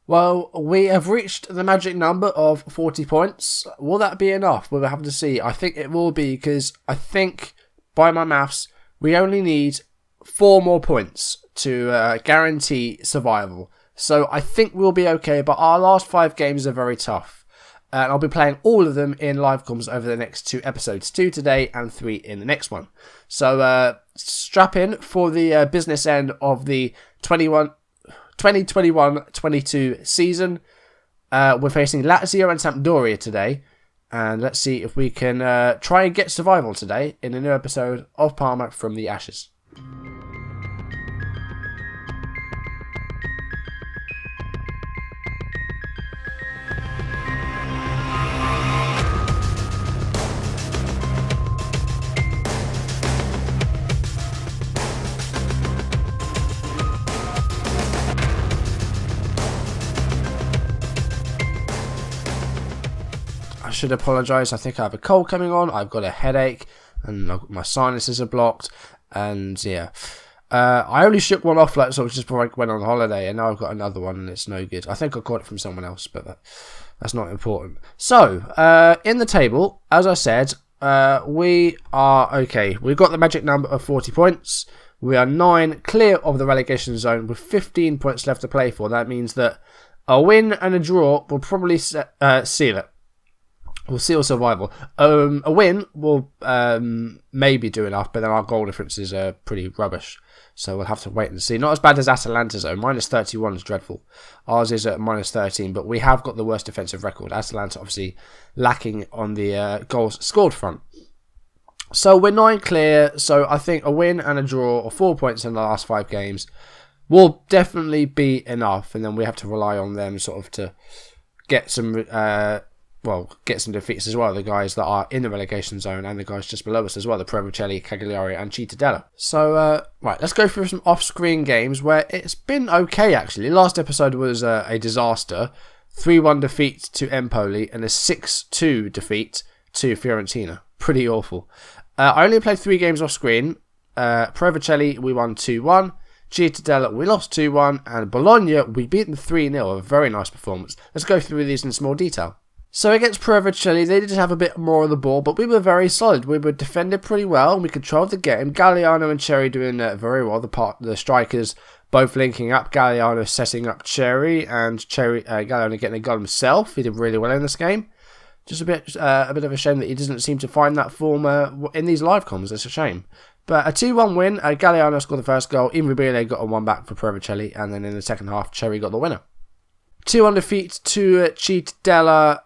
Well, we have reached the magic number of 40 points. Will that be enough? We'll have to see. I think it will be, because I think, by my maths, we only need 4 more points to guarantee survival. So I think we'll be okay, but our last 5 games are very tough. And I'll be playing all of them in live comms over the next 2 episodes, 2 today and 3 in the next one. So strap in for the business end of the 2021-22 season. We're facing Lazio and Sampdoria today. And let's see if we can try and get survival today in a new episode of Parma from the Ashes. I should apologise. I think I have a cold coming on. I've got a headache and my sinuses are blocked. And yeah, I only shook one off like sort of just before I went on holiday, and now I've got another one and it's no good. I think I got it from someone else, but that's not important. So in the table, as I said, we are okay. We've got the magic number of 40 points. We are 9 clear of the relegation zone with 15 points left to play for. That means that a win and a draw will probably seal it. We'll seal survival. A win will maybe do enough, but then our goal differences are pretty rubbish. So we'll have to wait and see. Not as bad as Atalanta's though. Minus 31 is dreadful. Ours is at minus 13, but we have got the worst defensive record. Atalanta obviously lacking on the goals scored front. So we're 9 clear. So I think a win and a draw, or 4 points in the last 5 games, will definitely be enough. And then we have to rely on them sort of to get some... get some defeats as well, the guys that are in the relegation zone and the guys just below us as well, the Provercelli, Cagliari and Cittadella. So, right, let's go through some off-screen games where it's been okay, actually. Last episode was a disaster. 3-1 defeat to Empoli and a 6-2 defeat to Fiorentina. Pretty awful. I only played 3 games off-screen. Provercelli, we won 2-1. Cittadella, we lost 2-1. And Bologna, we beat them 3-0. A very nice performance. Let's go through these in some more detail. So against Provercelli, they did have a bit more of the ball, but we were very solid. We were defended pretty well, and we controlled the game. Galliano and Cherry doing very well. The strikers both linking up. Galliano setting up Cherry, and Galliano getting a goal himself. He did really well in this game. Just a bit of a shame that he doesn't seem to find that form in these live comms. It's a shame. But a 2-1 win. Galliano scored the first goal. Immobile got a 1 back for Provercelli, and then in the second half, Cherry got the winner. 2-1 defeat to Cittadella.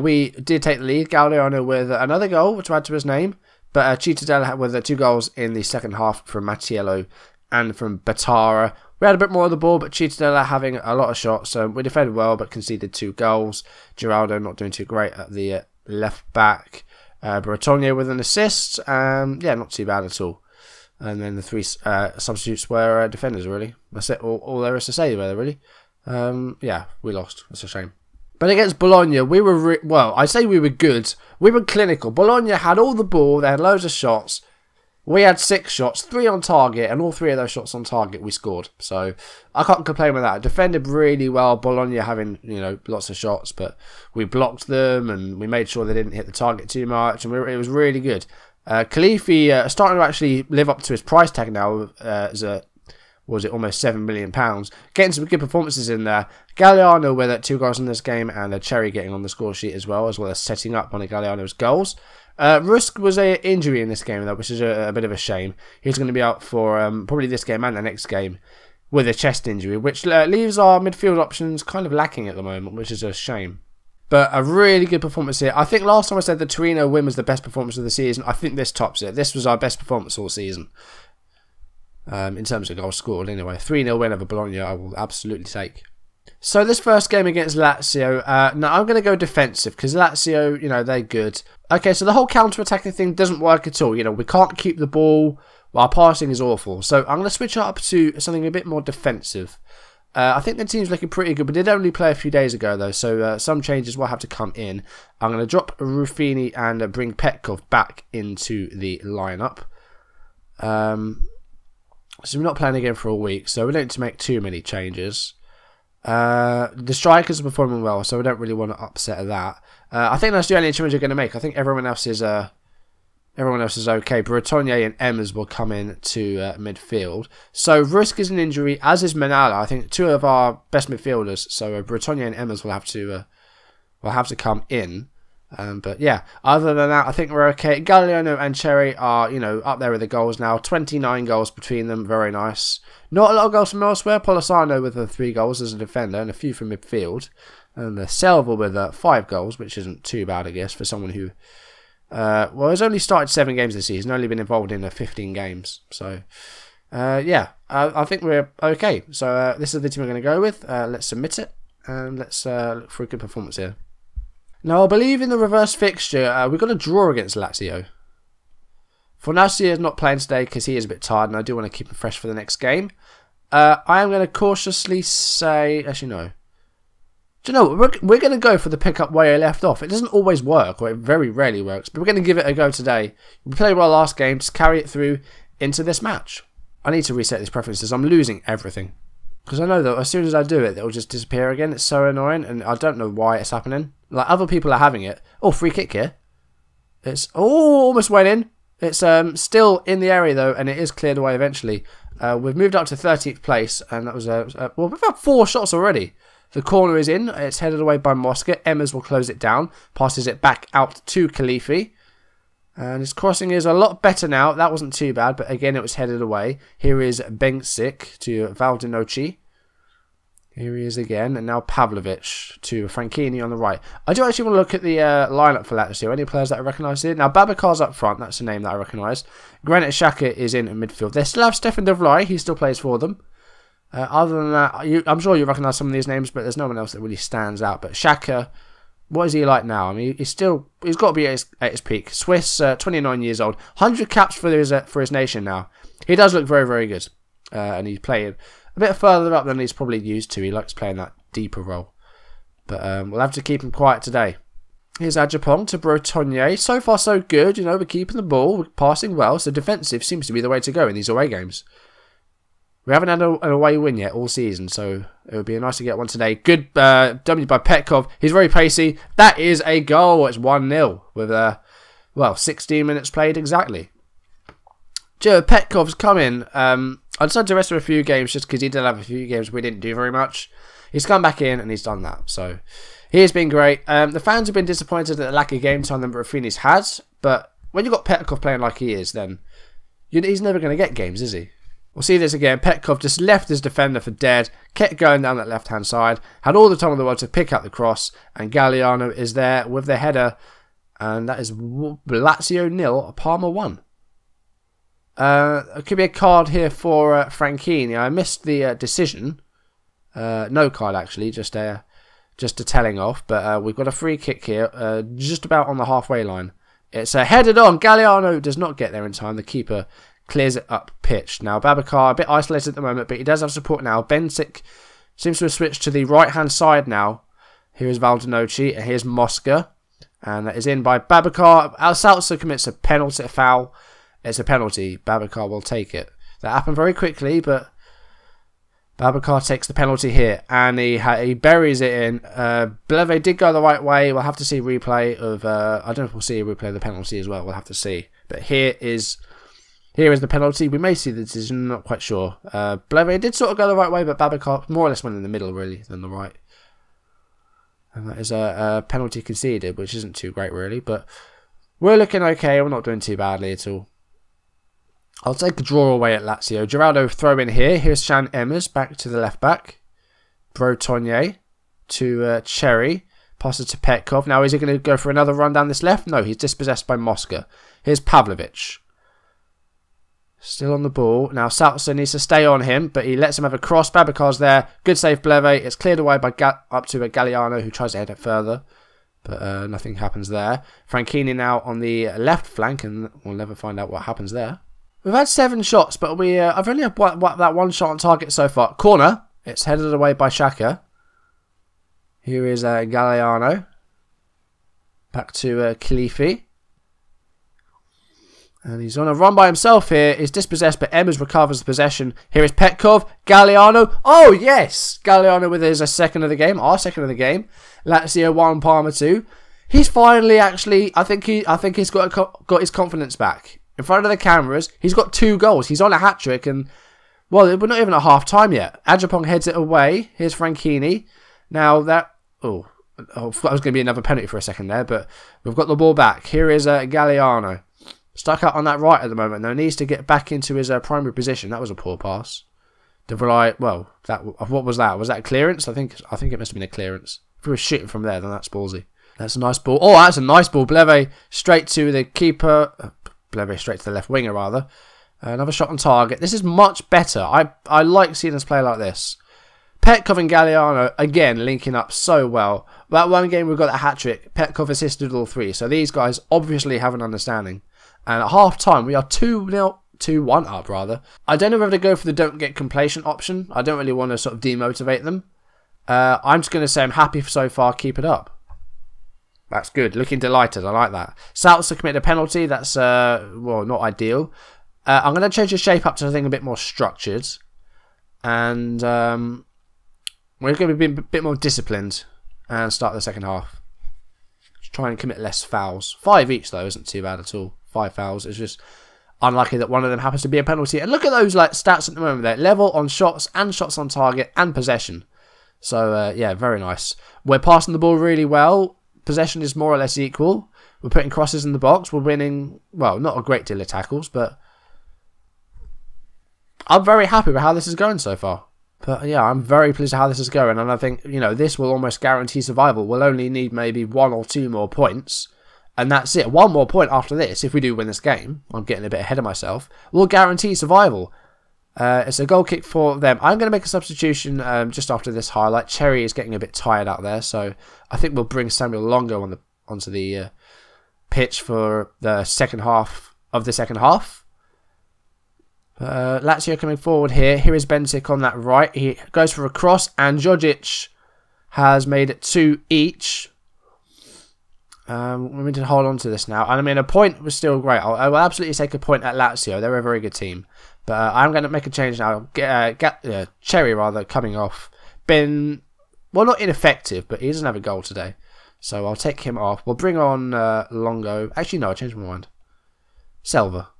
We did take the lead. Galliano with another goal to add to his name. But Cittadella with 2 goals in the second half from Mattiello and from Batara. We had a bit more of the ball, but Cittadella having a lot of shots. So we defended well, but conceded 2 goals. Geraldo not doing too great at the left back. Bertogno with an assist. Not too bad at all. And then the 3 substitutes were defenders, really. That's it. All there is to say there, really. We lost. That's a shame. But against Bologna, we were... I say we were good. We were clinical. Bologna had all the ball. They had loads of shots. We had 6 shots, 3 on target, and all 3 of those shots on target we scored. So I can't complain with that. Defended really well. Bologna having, lots of shots, but we blocked them and we made sure they didn't hit the target too much, and it was really good. Khalifi starting to actually live up to his price tag now almost £7 million. Getting some good performances in there. Galliano with 2 goals in this game, and Cherry getting on the score sheet as well as setting up one of Galliano's goals. Rusk was an injury in this game, though, which is a bit of a shame. He's going to be out for probably this game and the next game with a chest injury, which leaves our midfield options kind of lacking at the moment, which is a shame. But a really good performance here. I think last time I said the Torino win was the best performance of the season. I think this tops it. This was our best performance all season. In terms of goals scored, anyway. 3-0 win over Bologna, I will absolutely take. So this first game against Lazio, now I'm going to go defensive, because Lazio, they're good. Okay, so the whole counter-attacking thing doesn't work at all. We can't keep the ball, our passing is awful. So I'm going to switch up to something a bit more defensive. I think the team's looking pretty good, but did only play a few days ago, though, so some changes will have to come in. I'm going to drop Ruffini and bring Petkov back into the lineup. So we're not playing again for a week, so we don't need to make too many changes. The strikers are performing well, so we don't really want to upset that. I think that's the only change you're going to make. I think everyone else is okay. Bretonnier and Emmers will come in to midfield. So Rusk is an injury, as is Manala. I think two of our best midfielders. So Bretonnier and Emmers will have to come in. But yeah, other than that, I think we're okay. Galliano and Cherry are, up there with the goals now. 29 goals between them. Very nice. Not a lot of goals from elsewhere. Polisano with the 3 goals as a defender and a few from midfield. And Selva with 5 goals, which isn't too bad, I guess, for someone who, has only started 7 games this season. Only been involved in 15 games. So, yeah, I think we're okay. So this is the team we're going to go with. Let's submit it. And let's look for a good performance here. Now, I believe in the reverse fixture, we've got a draw against Lazio. Fornacio is not playing today because he is a bit tired, and I do want to keep him fresh for the next game. I am going to cautiously say... Actually, no. Do you know what? We're going to go for the pickup where he left off. It doesn't always work, or it very rarely works, but we're going to give it a go today. We played well last game, just carry it through into this match. I need to reset these preferences. I'm losing everything. Because I know that as soon as I do it, it'll just disappear again. It's so annoying, and I don't know why it's happening. Like, other people are having it. Oh, free kick here. It's... Oh, almost went in. It's still in the area, though, and it is cleared away eventually. We've moved up to 13th place, and that was... well, we've had 4 shots already. The corner is in. It's headed away by Mosca. Emmers will close it down. Passes it back out to Khalifi. And his crossing is a lot better now. That wasn't too bad, but again, it was headed away. Here is Benksik to Valdenoci. Here he is again, and now Pavlovic to Franchini on the right. I do actually want to look at the lineup for Lazio. Any players that I recognise here? Now, Babacar's up front. That's a name that I recognise. Granit Xhaka is in midfield. They still have Stefan de Vrij. He still plays for them. Other than that, I'm sure you recognise some of these names, but there's no one else that really stands out. But Xhaka, what is he like now? I mean, he's got to be at his peak. Swiss, 29 years old, 100 caps for his nation now. He does look very, very good, and he's playing a bit further up than he's probably used to. He likes playing that deeper role, but we'll have to keep him quiet today. Here's Ajapong to Bretonnier. So far, so good. We're keeping the ball, we're passing well. So defensive seems to be the way to go in these away games. We haven't had an away win yet all season, so it would be nice to get one today. Good W by Petkov. He's very pacey. That is a goal. It's 1-0 with 16 minutes played exactly. Joe Petkov's come in. I decided to rest for a few games just because he did have a few games we didn't do very much. He's come back in and he's done that. So he has been great. The fans have been disappointed at the lack of game time that Rafinha's has, but when you've got Petkov playing like he is, then he's never going to get games, is he? We'll see this again. Petkov just left his defender for dead, kept going down that left-hand side, had all the time in the world to pick up the cross, and Galliano is there with the header, and that is Lazio 0, Parma 1. It could be a card here for Franchini. I missed the decision. No card, actually, just a telling off, but we've got a free kick here, just about on the halfway line. It's headed on. Galliano does not get there in time. The keeper clears it up pitch. Now, Babacar, a bit isolated at the moment, but he does have support now. Bensic seems to have switched to the right-hand side now. Here is Valdenoci, and here's Mosca. And that is in by Babacar. Salsa commits a penalty, a foul. It's a penalty. Babacar will take it. That happened very quickly, but Babacar takes the penalty here. And he buries it in. Bleve did go the right way. We'll have to see a replay of... I don't know if we'll see a replay of the penalty as well. We'll have to see. But here is the penalty. We may see the decision, not quite sure. Bleve did sort of go the right way, but Babacar more or less went in the middle, really, than the right. And that is a penalty conceded, which isn't too great, really. But we're looking okay. We're not doing too badly at all. I'll take a draw away at Lazio. Geraldo throw in here. Here's Shan Emmers back to the left back. Bretonnier to Cherry. Passes to Petkov. Now, is he going to go for another run down this left? No, he's dispossessed by Mosca. Here's Pavlovic. Still on the ball. Now, Salsa needs to stay on him, but he lets him have a cross. Babacar's there. Good save, Bleve. It's cleared away by up to Galliano, who tries to head it further. But nothing happens there. Franchini now on the left flank, and we'll never find out what happens there. We've had 7 shots, but I've only had that one shot on target so far. Corner. It's headed away by Xhaka. Here is Galliano. Back to Khalifi. And he's on a run by himself here. He's dispossessed, but Emmers recovers the possession. Here is Petkov. Galliano. Oh, yes. Galliano with his second of the game. Our second of the game. Lazio 1, Parma 2. He's finally actually, I think he's got his confidence back. In front of the cameras, he's got 2 goals. He's on a hat-trick and, well, we're not even at half-time yet. Ajapong heads it away. Here's Franchini. Now that, I thought it was going to be another penalty for a second there, but we've got the ball back. Here is Galliano. Stuck out on that right at the moment. Now needs to get back into his primary position. That was a poor pass. De Vrij, well, what was that? Was that a clearance? I think it must have been a clearance. If we were shooting from there, then that's ballsy. That's a nice ball. Oh, that's a nice ball. Bleve straight to the keeper. Bleve straight to the left winger, rather. Another shot on target. This is much better. I like seeing us play like this. Petkov and Galliano, again, linking up so well. That one game we got a hat-trick. Petkov assisted all 3. So these guys obviously have an understanding. And at half-time, we are 2-1 up, rather. I don't know whether to go for the don't get complacent option. I don't really want to sort of demotivate them. I'm just going to say I'm happy so far. Keep it up. That's good. Looking delighted. I like that. Salsa committed a penalty. That's, well, not ideal. I'm going to change the shape up to something a bit more structured. And we're going to be a bit more disciplined and start the second half. Just try and commit less fouls. 5 each, though, isn't too bad at all. 5 fouls. It's just unlucky that one of them happens to be a penalty. And look at those stats at the moment there. Level on shots and shots on target and possession. So, yeah, very nice. We're passing the ball really well. Possession is more or less equal. We're putting crosses in the box. We're winning, well, not a great deal of tackles, but I'm very happy with how this is going so far. But, yeah, I'm very pleased with how this is going. And I think, this will almost guarantee survival. We'll only need maybe 1 or 2 more points. And that's it. 1 more point after this, if we do win this game. I'm getting a bit ahead of myself. We'll guarantee survival. It's a goal kick for them. I'm going to make a substitution just after this highlight. Cherry is getting a bit tired out there. So I think we'll bring Samuel Longo onto the pitch for the second half of the second half. Lazio coming forward here. Here is Bentic on that right. He goes for a cross. And Djordjic has made it 2 each. We need to hold on to this now. And I mean, a point was still great. I will absolutely take a point at Lazio. They're a very good team. But I'm going to make a change now. Cherry, rather, coming off. Been, well, not ineffective, but he doesn't have a goal today. So I'll take him off. We'll bring on Longo. Actually, no, I changed my mind. Selva.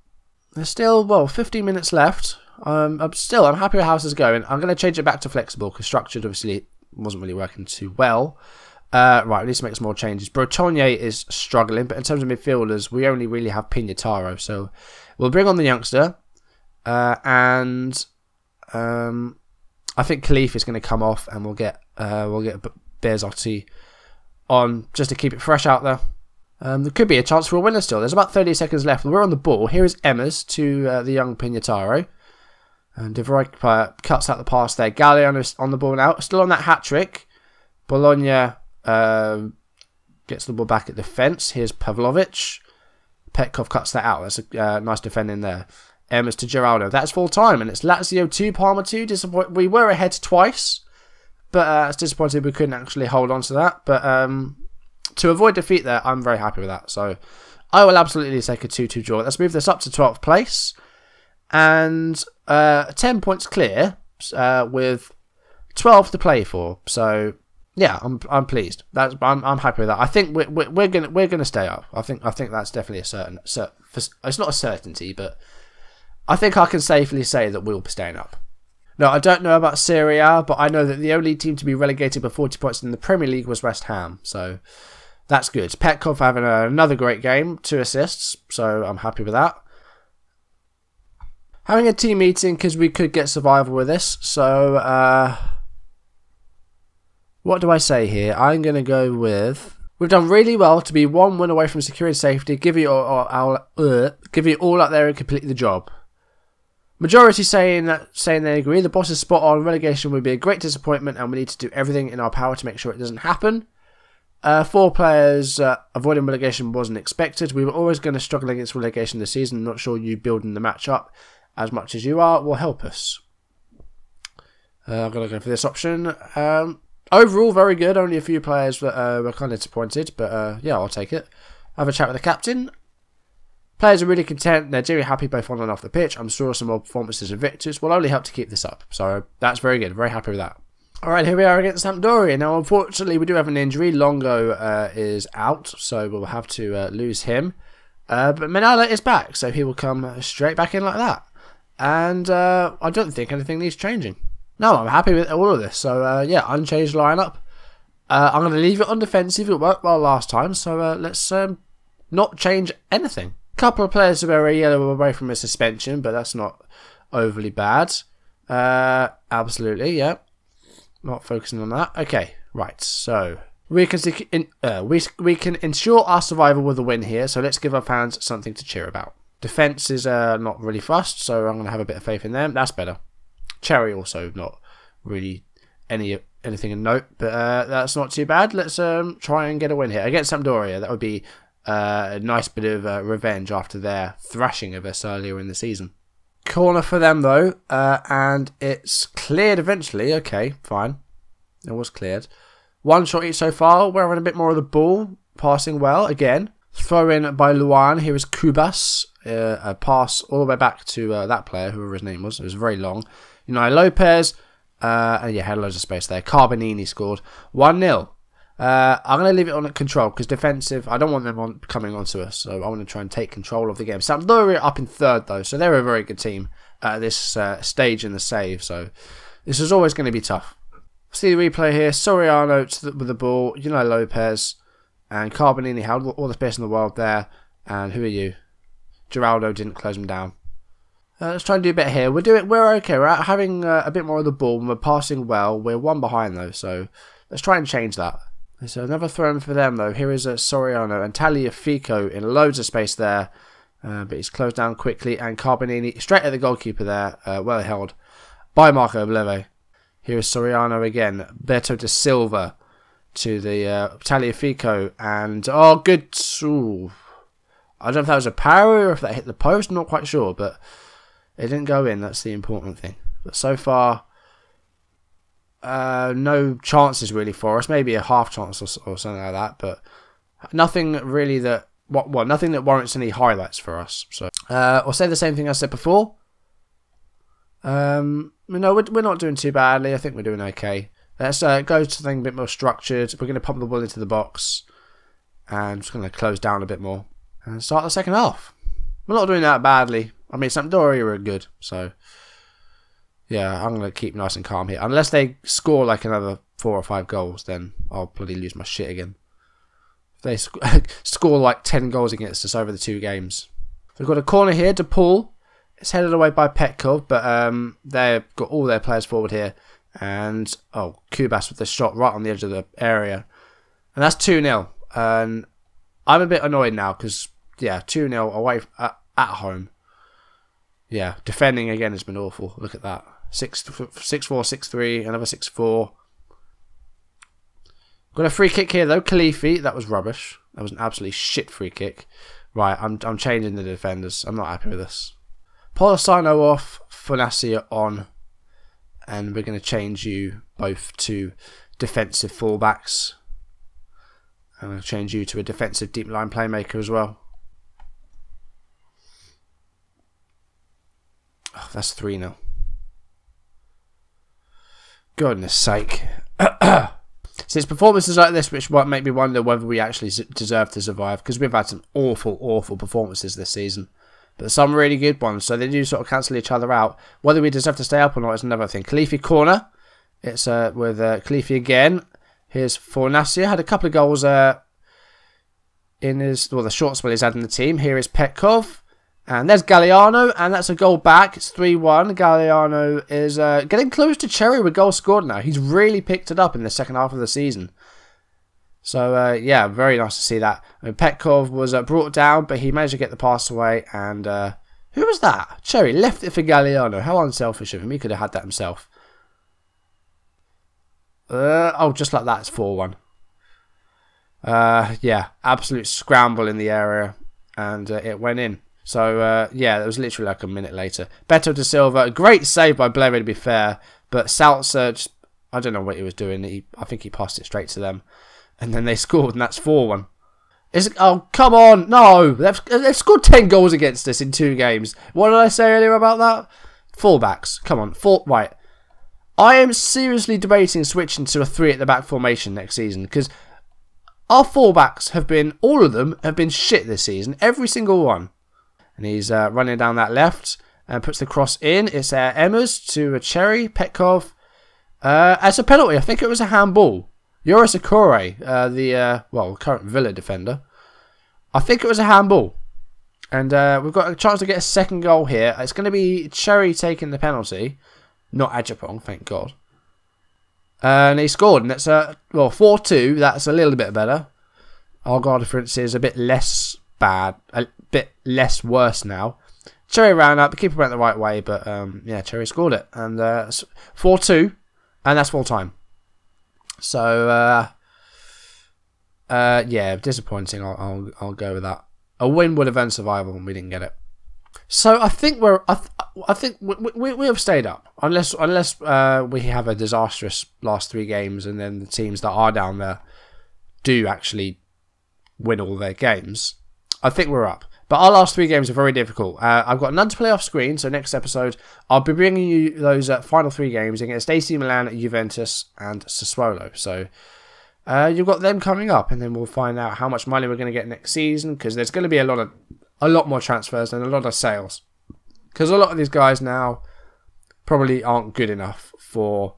There's still, well, 15 minutes left. I'm happy with how this is going. I'm going to change it back to flexible because structured, obviously, wasn't really working too well. Right, we need to make some more changes. Bretonnier is struggling, but in terms of midfielders, we only really have Pignataro. So we'll bring on the youngster. And I think Khalif is going to come off, and we'll get Berzotti on just to keep it fresh out there. There could be a chance for a winner still. There's about 30 seconds left. We're on the ball. Here is Emmers to the young Pignataro. And De Vrij cuts out the pass there. Galliano is on the ball now. Still on that hat-trick. Bologna gets the ball back at defence. Here's Pavlovic. Petkov cuts that out. That's a nice defending there. Emmers to Geraldo. That's full time, and it's Lazio 2, Parma 2. We were ahead twice, but it's disappointing we couldn't actually hold on to that. But to avoid defeat there, I'm very happy with that. So I will absolutely take a 2-2 draw. Let's move this up to 12th place. And 10 points clear with 12 to play for. So yeah, I'm pleased. I'm happy with that. I think we're gonna stay up. I think that's definitely a certain. It's not a certainty, but I think I can safely say that we'll be staying up. Now, I don't know about Serie A, but I know that the only team to be relegated by 40 points in the Premier League was West Ham. So that's good. Petkov having another great game, 2 assists. So I'm happy with that. Having a team meeting because we could get survival with this. So what do I say here? I'm going to go with... We've done really well to be 1 win away from security safety. Give you all out there and complete the job. Majority saying they agree. The boss is spot on. Relegation would be a great disappointment and we need to do everything in our power to make sure it doesn't happen. 4 players avoiding relegation wasn't expected. We were always going to struggle against relegation this season. I'm not sure you building the match up as much as you are will help us. I'm going to go for this option. Overall, very good. Only a few players that were kind of disappointed, but yeah, I'll take it. Have a chat with the captain. Players are really content. They're very happy both on and off the pitch. I'm sure some more performances and victories will only help to keep this up. So that's very good. Very happy with that. Alright, here we are against Sampdoria. Now, unfortunately, we do have an injury. Longo is out, so we'll have to lose him. But Manala is back, so he will come straight back in like that. And I don't think anything needs changing. No, I'm happy with all of this. So, yeah, unchanged lineup. I'm going to leave it on defensive. It worked well last time, so let's not change anything. A couple of players who are yellow away from a suspension, but that's not overly bad. Absolutely, yeah. Not focusing on that. Okay, right. So we can ensure our survival with a win here. So let's give our fans something to cheer about. Defense is not really fussed, so I'm gonna have a bit of faith in them. That's better. Cherry also not really anything of note, but that's not too bad. Let's try and get a win here against Sampdoria. That would be a nice bit of revenge after their thrashing of us earlier in the season. Corner for them though, and it's cleared eventually. Okay, fine. It was cleared. One shot each so far. We're having a bit more of the ball. Passing well again. Throw in by Luan. Here is Kubas. A pass all the way back to that player, whoever his name was. It was very long. Lopez. And yeah, had loads of space there. Carbonini scored. 1-0. I'm going to leave it on control because defensive, I don't want them coming onto us. So I want to try and take control of the game. Sampdoria up in third though. So they're a very good team at this stage in the save. So this is always going to be tough. See the replay here. Soriano with the ball. Lopez. And Carbonini held all the space in the world there. And who are you? Geraldo didn't close him down. Let's try and do a bit here. We're okay. We're having a bit more of the ball. And we're passing well. We're one behind though. So let's try and change that. There's another throw in for them though. Here is Soriano and Tagliafico in loads of space there. But he's closed down quickly. And Carbonini straight at the goalkeeper there. Well held by Marco Bleve. Here is Soriano again. Beto da Silva to the Tagliafico. And, oh, good. Ooh. I don't know if that was a parry or if that hit the post. I'm not quite sure. But it didn't go in. That's the important thing. But so far, no chances really for us. Maybe a half chance or something like that. But nothing really that... Well, nothing that warrants any highlights for us. So I'll say the same thing I said before. We're not doing too badly. I think we're doing okay. Let's go to something a bit more structured. We're going to pump the ball into the box. And just going to close down a bit more. And start the second half. We're not doing that badly. I mean, Sampdoria are good. So, yeah, I'm going to keep nice and calm here. Unless they score like another 4 or 5 goals, then I'll probably lose my shit again. If they score like 10 goals against us over the 2 games. We've got a corner here to pull. It's headed away by Petkov, but they've got all their players forward here. And, oh, Kubas with the shot right on the edge of the area. And that's 2-0. And I'm a bit annoyed now because, yeah, 2-0 away at home. Yeah, defending again has been awful. Look at that. 6-4, 6-3, another 6-4. Got a free kick here, though. Khalifi, that was rubbish. That was an absolutely shit free kick. Right, I'm changing the defenders. I'm not happy with this. Polosino off, Fonacia on, and we're going to change you both to defensive fullbacks. I'm going to change you to a defensive deep line playmaker as well. Oh, that's 3-0. Goodness sake. So it's performances like this which might make me wonder whether we actually deserve to survive, because we've had some awful, awful performances this season. But some really good ones, so they do sort of cancel each other out. Whether we deserve to stay up or not is another thing. Khalifi corner. It's with Khalifi again. Here's Fornacia. Had a couple of goals in the short spell he's had in the team. Here is Petkov. And there's Galliano, and that's a goal back. It's 3-1. Galliano is getting close to Cherry with goals scored now. He's really picked it up in the second half of the season. So, yeah, very nice to see that. I mean, Petkov was brought down, but he managed to get the pass away. And who was that? Cherry left it for Galliano. How unselfish of him. He could have had that himself. Oh, just like that, it's 4-1. Yeah, absolute scramble in the area. And it went in. So, yeah, it was literally like a minute later. Beto da Silva, a great save by Bleve, to be fair. But Salzer, I don't know what he was doing. I think he passed it straight to them. And then they scored, and that's 4-1. Oh, come on. No. They've scored 10 goals against us in 2 games. What did I say earlier about that? Fullbacks. Come on. Right. I am seriously debating switching to a 3 at the back formation next season because our fullbacks have been, all of them have been shit this season. Every single one. And he's running down that left and puts the cross in. It's Emmers to a Cherry. Petkov. As a penalty, I think it was a handball. Yoris Akore, the current Villa defender. I think it was a handball. And we've got a chance to get a second goal here. It's going to be Cherry taking the penalty. Not Ajapong, thank God. And he scored. And it's 4-2. That's a little bit better. Our goal difference is a bit less bad. A bit less worse now. Cherry ran up. The keeper went the right way. But yeah, Cherry scored it. And 4-2. And that's full time. So, yeah, disappointing. I'll go with that. A win would have been survival, and we didn't get it. So I think we have stayed up, unless we have a disastrous last 3 games, and then the teams that are down there do actually win all their games. I think we're up. But our last 3 games are very difficult. I've got none to play off screen, so next episode I'll be bringing you those final 3 games against AC Milan, Juventus, and Sassuolo. So you've got them coming up, and then we'll find out how much money we're going to get next season, because there's going to be a lot more transfers and a lot of sales. Because a lot of these guys now probably aren't good enough for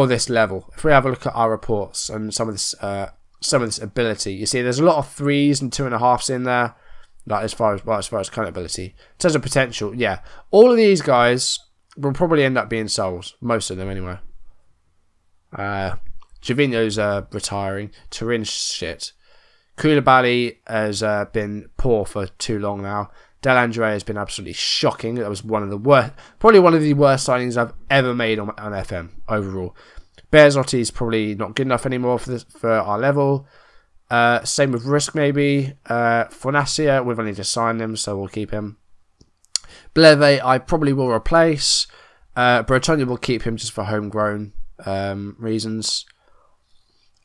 this level. If we have a look at our reports and some of this ability, you see there's a lot of 3s and 2.5s in there. Like as far as current ability, in terms of potential, yeah, all of these guys will probably end up being sold. Most of them, anyway. Jovino's retiring. Turin's shit. Koulibaly has been poor for too long now. Del Andre has been absolutely shocking. That was one of the worst, probably one of the worst signings I've ever made on FM overall. Berzotti's probably not good enough anymore for our level. Same with Risk, maybe. Fornacia, we've only just signed him, so we'll keep him. Bleve, I probably will replace. Bretonia will keep him just for homegrown reasons.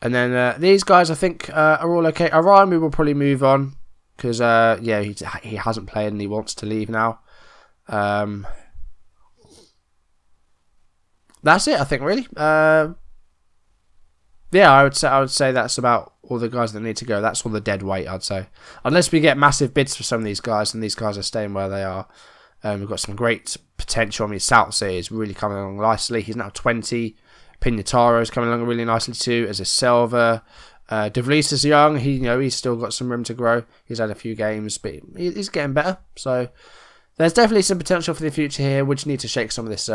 And then these guys, I think, are all okay. Orion, we will probably move on. Because, yeah, he hasn't played and he wants to leave now. That's it, I think, really. Yeah, I would say that's about all the guys that need to go. That's all the dead weight, I'd say. Unless we get massive bids for some of these guys, and these guys are staying where they are. We've got some great potential. I mean, Saltse is really coming along nicely. He's now 20. Pignataro is coming along really nicely too, as is Silva. De Vries is young. He's still got some room to grow. He's had a few games, but he's getting better. So there's definitely some potential for the future here. We just need to shake some of this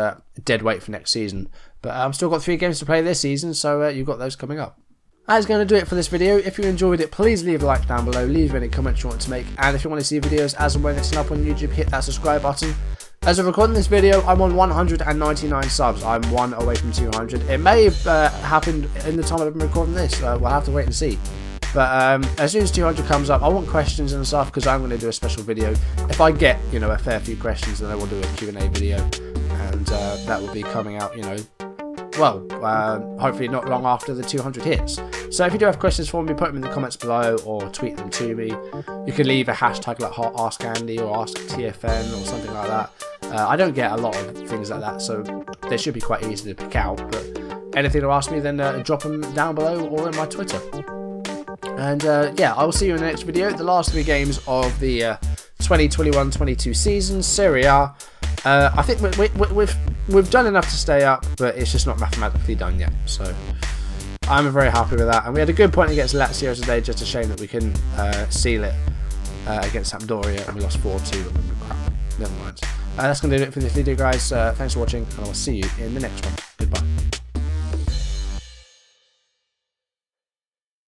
dead weight for next season. But I've still got 3 games to play this season, so you've got those coming up. That is going to do it for this video. If you enjoyed it, please leave a like down below. Leave any comments you want to make. And if you want to see videos as and when it's up on YouTube, hit that subscribe button. As of recording this video, I'm on 199 subs. I'm 1 away from 200. It may have happened in the time I've been recording this. We'll have to wait and see. But as soon as 200 comes up, I want questions and stuff, because I'm going to do a special video. If I get, a fair few questions, then I will do a Q&A video. And that will be coming out, hopefully not long after the 200 hits. So if you do have questions for me, put them in the comments below or tweet them to me. You can leave a hashtag like #AskAndy or AskTFN or something like that. I don't get a lot of things like that, so they should be quite easy to pick out. But anything to ask me, then drop them down below or in my Twitter. And yeah, I will see you in the next video. The last 3 games of the 2021-22 season, Serie A. I think we've done enough to stay up, but it's just not mathematically done yet. So I'm very happy with that. And we had a good point against Lazio today. Just a shame that we couldn't seal it against Sampdoria, and we lost 4-2. Crap. Never mind. That's going to do it for this video, guys. Thanks for watching, and I will see you in the next one. Goodbye.